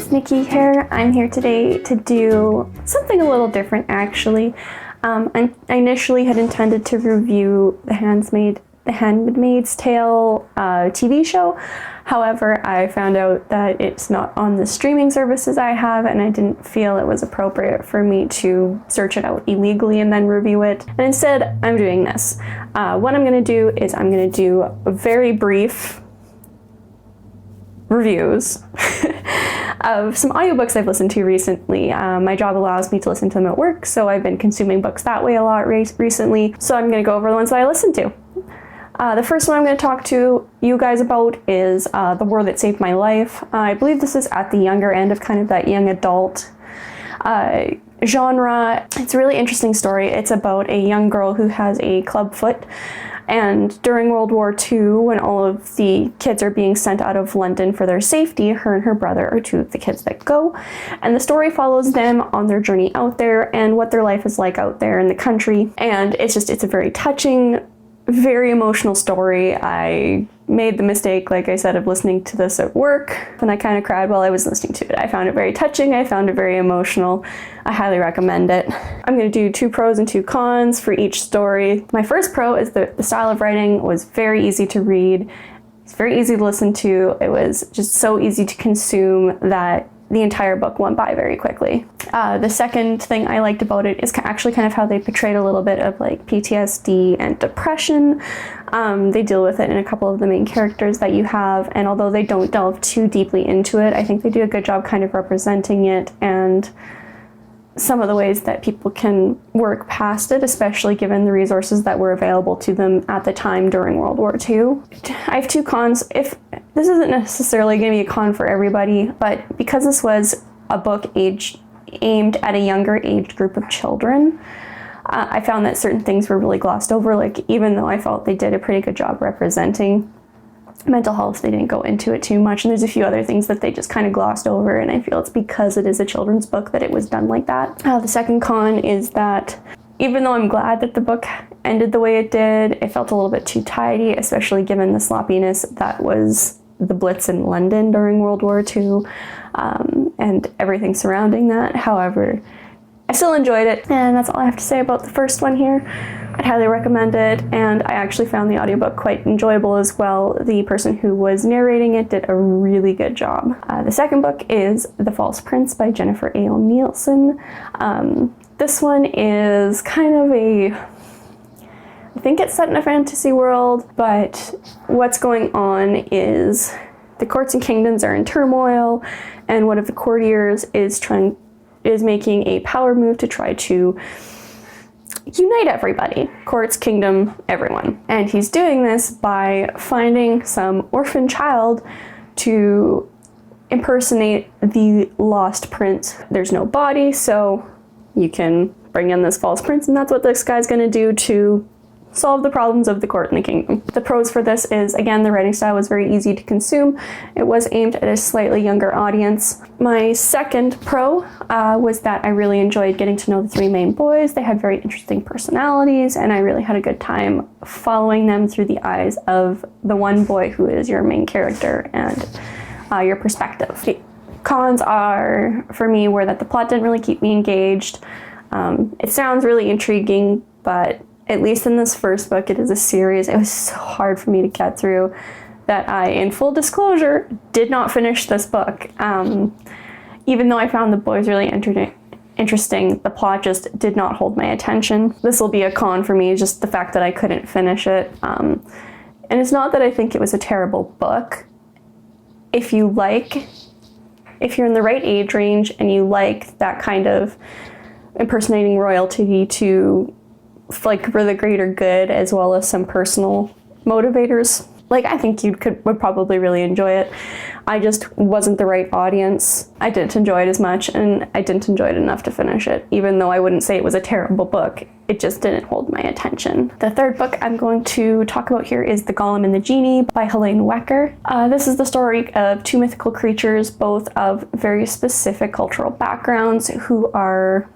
guys, Nikki here. I'm here today to do something a little different actually. I initially had intended to review the Handmaid's Tale TV show. However, I found out that it's not on the streaming services I have, and I didn't feel it was appropriate for me to search it out illegally and then review it. And instead, I'm doing this. What I'm going to do is I'm going to do a very brief reviews of some audiobooks I've listened to recently. My job allows me to listen to them at work, so I've been consuming books that way a lot recently. So I'm going to go over the ones that I listened to. The first one I'm going to talk to you guys about is The War That Saved My Life. I believe this is at the younger end of kind of that young adult genre. It's a really interesting story. It's about a young girl who has a club foot, and during World War II, when all of the kids are being sent out of London for their safety, her and her brother are two of the kids that go. And the story follows them on their journey out there and what their life is like out there in the country. And it's a very touching, very emotional story. I made the mistake, like I said, of listening to this at work, and I kind of cried while I was listening to it. I found it very touching. I found it very emotional. I highly recommend it. I'm going to do 2 pros and 2 cons for each story. My first pro is that the style of writing was very easy to read. It's very easy to listen to. It was just so easy to consume that the entire book went by very quickly. The second thing I liked about it is actually kind of how they portrayed a little bit of like PTSD and depression. They deal with it in a couple of the main characters that you have, and although they don't delve too deeply into it, I think they do a good job kind of representing it and some of the ways that people can work past it, especially given the resources that were available to them at the time during World War II. I have 2 cons. If this isn't necessarily going to be a con for everybody, but because this was a book aimed at a younger age group of children, I found that certain things were really glossed over. Like, even though I felt they did a pretty good job representing mental health, they didn't go into it too much, and there's a few other things that they just kind of glossed over, and I feel it's because it is a children's book that it was done like that. The second con is that even though I'm glad that the book ended the way it did, it felt a little bit too tidy, especially given the sloppiness that was the Blitz in London during World War II, and everything surrounding that. However, I still enjoyed it, and that's all I have to say about the first one here. I'd highly recommend it, and I actually found the audiobook quite enjoyable as well. The person who was narrating it did a really good job. The second book is The False Prince by Jennifer A. Nielsen. This one is kind of I think it's set in a fantasy world, but what's going on is the courts and kingdoms are in turmoil, and one of the courtiers is making a power move to try to unite everybody. Courts, kingdom, everyone. And he's doing this by finding some orphan child to impersonate the lost prince. There's no body, so you can bring in this false prince, and that's what this guy's gonna do to solve the problems of the court and the kingdom. The pros for this is, again, the writing style was very easy to consume. It was aimed at a slightly younger audience. My second pro was that I really enjoyed getting to know the 3 main boys. They had very interesting personalities, and I really had a good time following them through the eyes of the one boy who is your main character and your perspective. The cons are, for me, were that the plot didn't really keep me engaged. It sounds really intriguing, but at least in this first book, it is a series. It was so hard for me to get through that I, in full disclosure, did not finish this book. Even though I found the boys really interesting, the plot just did not hold my attention. This will be a con for me, just the fact that I couldn't finish it. And it's not that I think it was a terrible book. If you're in the right age range and you like that kind of impersonating royalty to like for the greater good, as well as some personal motivators, like, I think you would probably really enjoy it. I just wasn't the right audience. I didn't enjoy it as much, and I didn't enjoy it enough to finish it. Even though I wouldn't say it was a terrible book, it just didn't hold my attention. The third book I'm going to talk about here is The Golem and the Jinni by Helene Wecker. This is the story of 2 mythical creatures, both of very specific cultural backgrounds, who are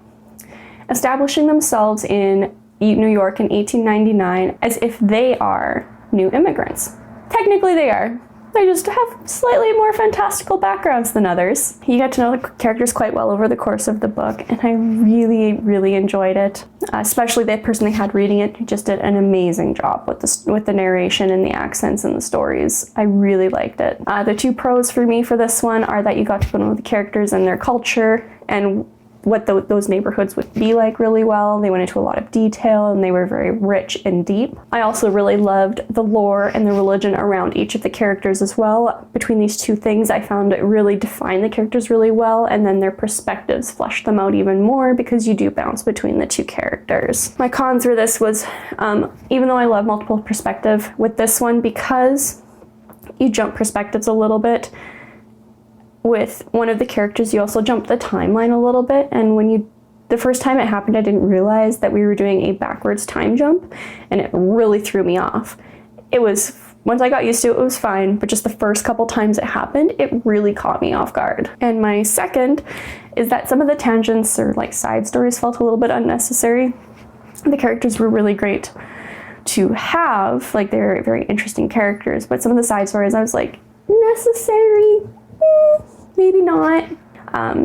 establishing themselves in New York in 1899 as if they are new immigrants. Technically they are. They just have slightly more fantastical backgrounds than others. You get to know the characters quite well over the course of the book, and I really, really enjoyed it. Especially the person they had reading it just did an amazing job with the narration and the accents and the stories. I really liked it. The two pros for me for this one are that you got to know the characters and their culture and what those neighborhoods would be like really well. They went into a lot of detail and they were very rich and deep. I also really loved the lore and the religion around each of the characters as well. Between these two things, I found it really defined the characters really well, and then their perspectives fleshed them out even more because you do bounce between the two characters. My cons for this was, even though I love multiple perspective with this one, because you jump perspectives a little bit, with one of the characters, you also jump the timeline a little bit, and the first time it happened, I didn't realize that we were doing a backwards time jump, and it really threw me off. Once I got used to it, it was fine, but just the first couple times it happened, it really caught me off guard. And my second is that some of the tangents or like side stories felt a little bit unnecessary. The characters were really great to have, like they're very interesting characters, but some of the side stories I was like, necessary? Maybe not.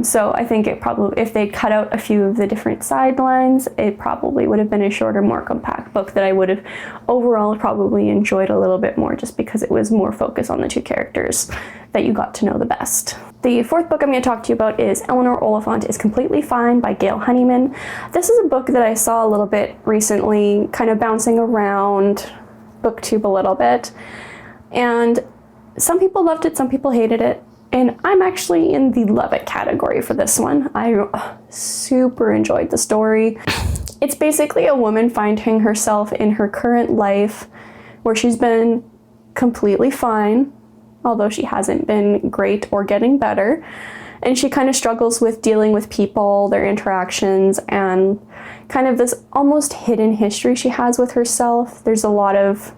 So I think if they cut out a few of the different sidelines, it probably would have been a shorter, more compact book that I would have overall probably enjoyed a little bit more, just because it was more focused on the two characters that you got to know the best. The fourth book I'm going to talk to you about is Eleanor, Oliphant is Completely Fine by Gail Honeyman. This is a book that I saw a little bit recently, kind of bouncing around BookTube a little bit. And some people loved it, some people hated it. And I'm actually in the love it category for this one. I super enjoyed the story. It's basically a woman finding herself in her current life where she's been completely fine, although she hasn't been great or getting better. And she kind of struggles with dealing with people, their interactions, and kind of this almost hidden history she has with herself. There's a lot of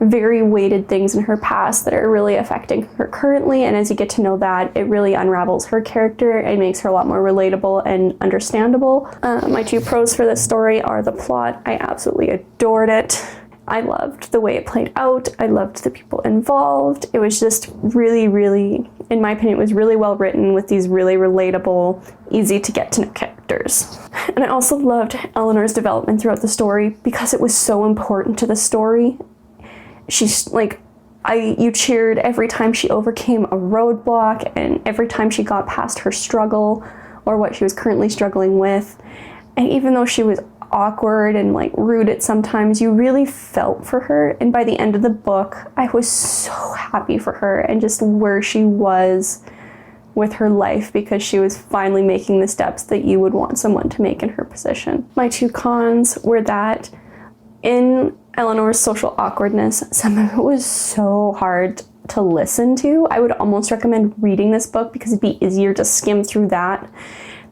very weighted things in her past that are really affecting her currently, and as you get to know that, it really unravels her character and makes her a lot more relatable and understandable. My two pros for this story are the plot. I absolutely adored it. I loved the way it played out. I loved the people involved. It was just really, really, in my opinion, it was really well written with these really relatable, easy to get to know characters. And I also loved Eleanor's development throughout the story because it was so important to the story. She's like, you cheered every time she overcame a roadblock and every time she got past her struggle or what she was currently struggling with. And even though she was awkward and like rude at sometimes, you really felt for her. And by the end of the book, I was so happy for her and just where she was with her life, because she was finally making the steps that you would want someone to make in her position. My two cons were that in Eleanor's social awkwardness, some of it was so hard to listen to. I would almost recommend reading this book because it'd be easier to skim through that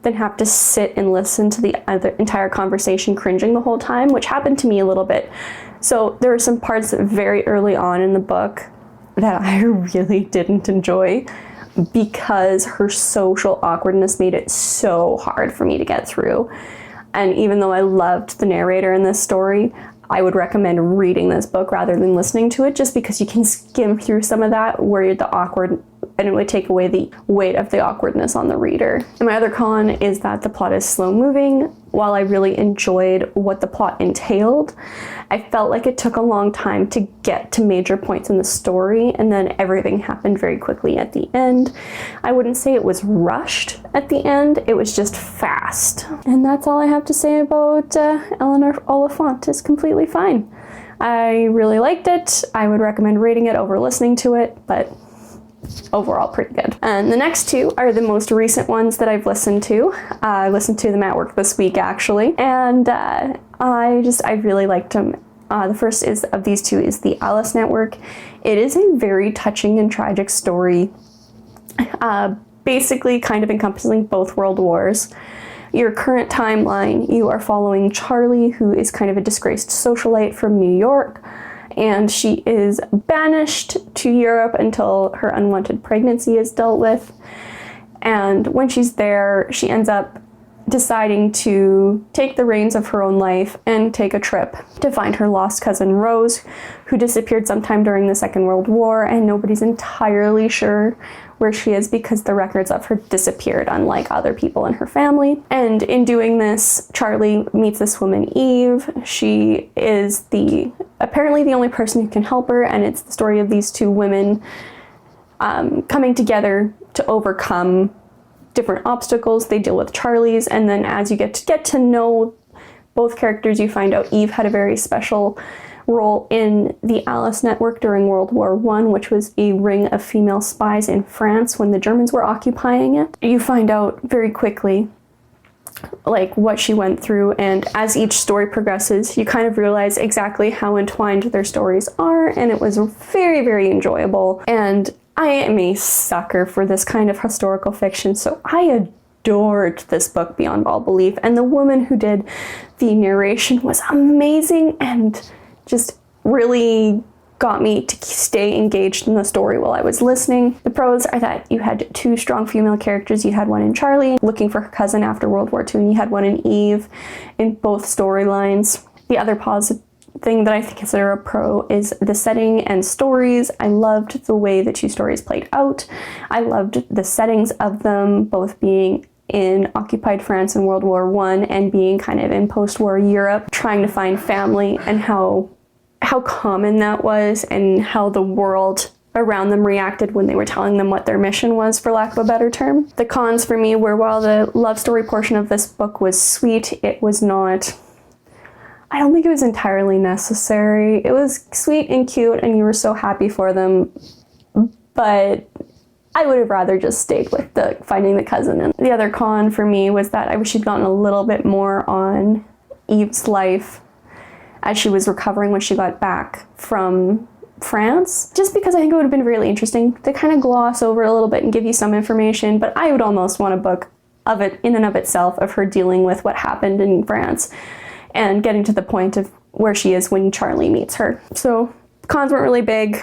than have to sit and listen to the entire conversation cringing the whole time, which happened to me a little bit. So there were some parts very early on in the book that I really didn't enjoy because her social awkwardness made it so hard for me to get through. And even though I loved the narrator in this story, I would recommend reading this book rather than listening to it, just because you can skim through some of that where the awkward, and it would take away the weight of the awkwardness on the reader. And my other con is that the plot is slow moving. While I really enjoyed what the plot entailed, I felt like it took a long time to get to major points in the story, and then everything happened very quickly at the end. I wouldn't say it was rushed at the end, it was just fast. And that's all I have to say about Eleanor Oliphant is Completely Fine. I really liked it. I would recommend reading it over listening to it, but overall pretty good. And the next two are the most recent ones that I've listened to. I listened to them at work this week actually, and I really liked them. The first of these two is The Alice Network. It is a very touching and tragic story, basically kind of encompassing both world wars. Your current timeline, you are following Charlie, who is kind of a disgraced socialite from New York, and she is banished to Europe until her unwanted pregnancy is dealt with. And when she's there, she ends up deciding to take the reins of her own life and take a trip to find her lost cousin Rose, who disappeared sometime during the Second World War, and nobody's entirely sure where she is because the records of her disappeared, unlike other people in her family. And in doing this, Charlie meets this woman, Eve. She is apparently the only person who can help her, and it's the story of these two women coming together to overcome different obstacles. They deal with Charlie's, and then as you get to know both characters, you find out Eve had a very special role in the Alice Network during World War I, which was a ring of female spies in France when the Germans were occupying it. You find out very quickly like what she went through, and as each story progresses, you kind of realize exactly how entwined their stories are, and it was very, very enjoyable. And I am a sucker for this kind of historical fiction, so I adored this book beyond all belief, and the woman who did the narration was amazing and just really got me to stay engaged in the story while I was listening. The pros are that you had two strong female characters. You had one in Charlie looking for her cousin after World War II, and you had one in Eve in both storylines. The other positive thing that I think is a pro is the setting and stories. I loved the way the two stories played out. I loved the settings of them, both being in occupied France in World War I and being kind of in post-war Europe, trying to find family, and how common that was and how the world around them reacted when they were telling them what their mission was, for lack of a better term. The cons for me were, while the love story portion of this book was sweet, it was not, I don't think it was entirely necessary. It was sweet and cute and you were so happy for them, but I would have rather just stayed with the finding the cousin. And the other con for me was that I wish she'd gotten a little bit more on Eve's life as she was recovering when she got back from France, just because I think it would have been really interesting to kind of gloss over a little bit and give you some information, but I would almost want a book of it in and of itself, of her dealing with what happened in France and getting to the point of where she is when Charlie meets her. So cons weren't really big,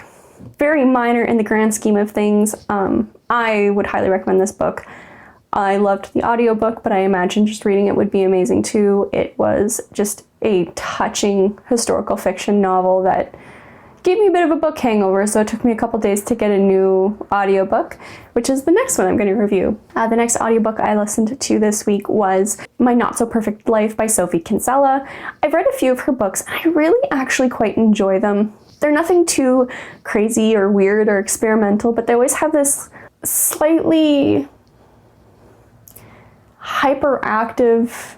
very minor in the grand scheme of things. I would highly recommend this book. I loved the audiobook, but I imagine just reading it would be amazing too. It was just a touching historical fiction novel that gave me a bit of a book hangover, so it took me a couple days to get a new audiobook, which is the next one I'm going to review. The next audiobook I listened to this week was My Not So Perfect Life by Sophie Kinsella. I've read a few of her books, and I really actually quite enjoy them. They're nothing too crazy or weird or experimental, but they always have this slightly hyperactive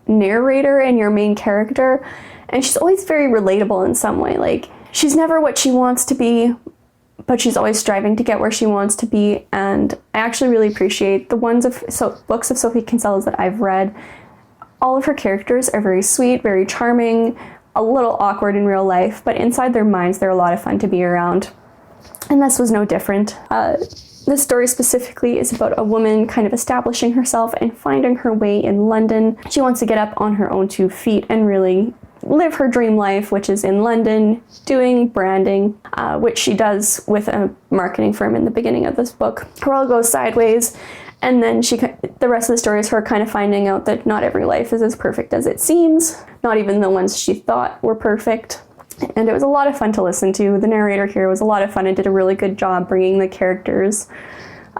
narrator and your main character, and she's always very relatable in some way. Like, she's never what she wants to be, but she's always striving to get where she wants to be, and I actually really appreciate the books of Sophie Kinsella's that I've read. All of her characters are very sweet, very charming, a little awkward in real life, but inside their minds they're a lot of fun to be around, and this was no different. This story specifically is about a woman kind of establishing herself and finding her way in London. She wants to get up on her own 2 feet and really live her dream life, which is in London, doing branding, which she does with a marketing firm in the beginning of this book. Her all goes sideways, and then the rest of the story is her kind of finding out that not every life is as perfect as it seems, not even the ones she thought were perfect. And it was a lot of fun to listen to. The narrator here was a lot of fun and did a really good job bringing the characters'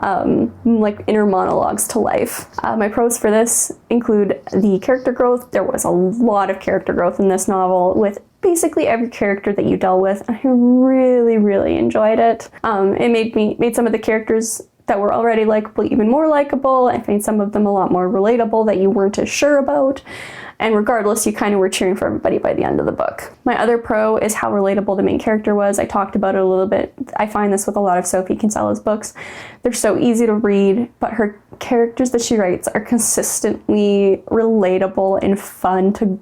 like inner monologues to life. My pros for this include the character growth. There was a lot of character growth in this novel with basically every character that you dealt with. I really, really enjoyed it. It made some of the characters that were already likable even more likable. I made some of them a lot more relatable that you weren't as sure about. And regardless, you kind of were cheering for everybody by the end of the book. My other pro is how relatable the main character was. I talked about it a little bit. I find this with a lot of Sophie Kinsella's books. They're so easy to read, but her characters that she writes are consistently relatable and fun to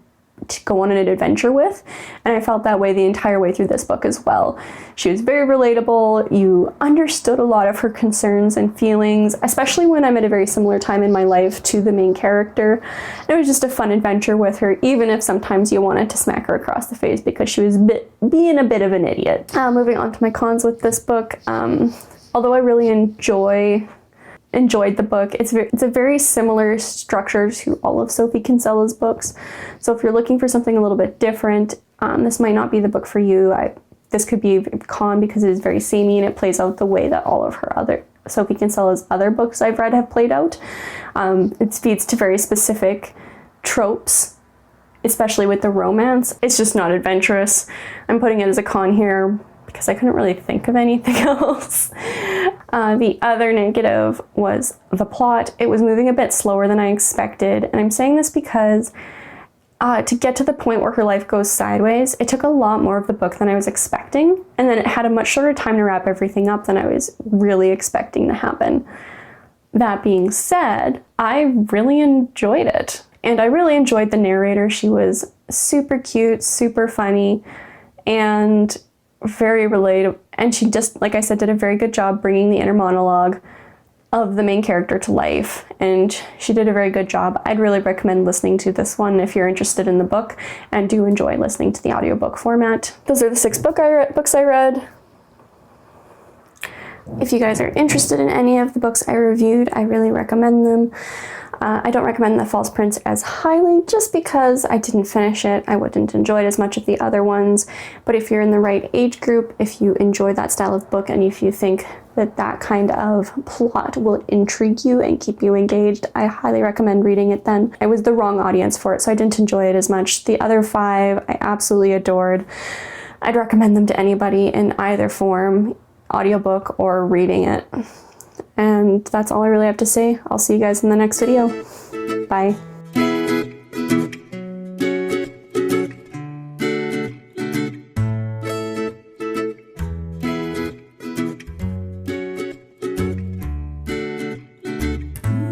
go on an adventure with, and I felt that way the entire way through this book as well. She was very relatable. You understood a lot of her concerns and feelings, especially when I'm at a very similar time in my life to the main character. It was just a fun adventure with her, even if sometimes you wanted to smack her across the face because she was being a bit of an idiot. Moving on to my cons with this book, although I really enjoy enjoyed the book. It's a very similar structure to all of Sophie Kinsella's books. So if you're looking for something a little bit different, this might not be the book for you. This could be a con because it is very samey and it plays out the way that all of her other Sophie Kinsella's other books I've read have played out. It feeds to very specific tropes, especially with the romance. It's just not adventurous. I'm putting it as a con here because I couldn't really think of anything else. The other negative was the plot. It was moving a bit slower than I expected, and I'm saying this because to get to the point where her life goes sideways, it took a lot more of the book than I was expecting, and then it had a much shorter time to wrap everything up than I was really expecting to happen. That being said, I really enjoyed it, and I really enjoyed the narrator. She was super cute, super funny, and very relatable, and she just, like I said, did a very good job bringing the inner monologue of the main character to life, and she did a very good job. I'd really recommend listening to this one if you're interested in the book and do enjoy listening to the audiobook format. Those are the 6 books I read. If you guys are interested in any of the books I reviewed, I really recommend them. I don't recommend The False Prince as highly just because I didn't finish it. I wouldn't enjoy it as much as the other ones. But if you're in the right age group, if you enjoy that style of book, and if you think that that kind of plot will intrigue you and keep you engaged, I highly recommend reading it then. I was the wrong audience for it, so I didn't enjoy it as much. The other 5 I absolutely adored. I'd recommend them to anybody in either form, audiobook or reading it. And that's all I really have to say. I'll see you guys in the next video. Bye.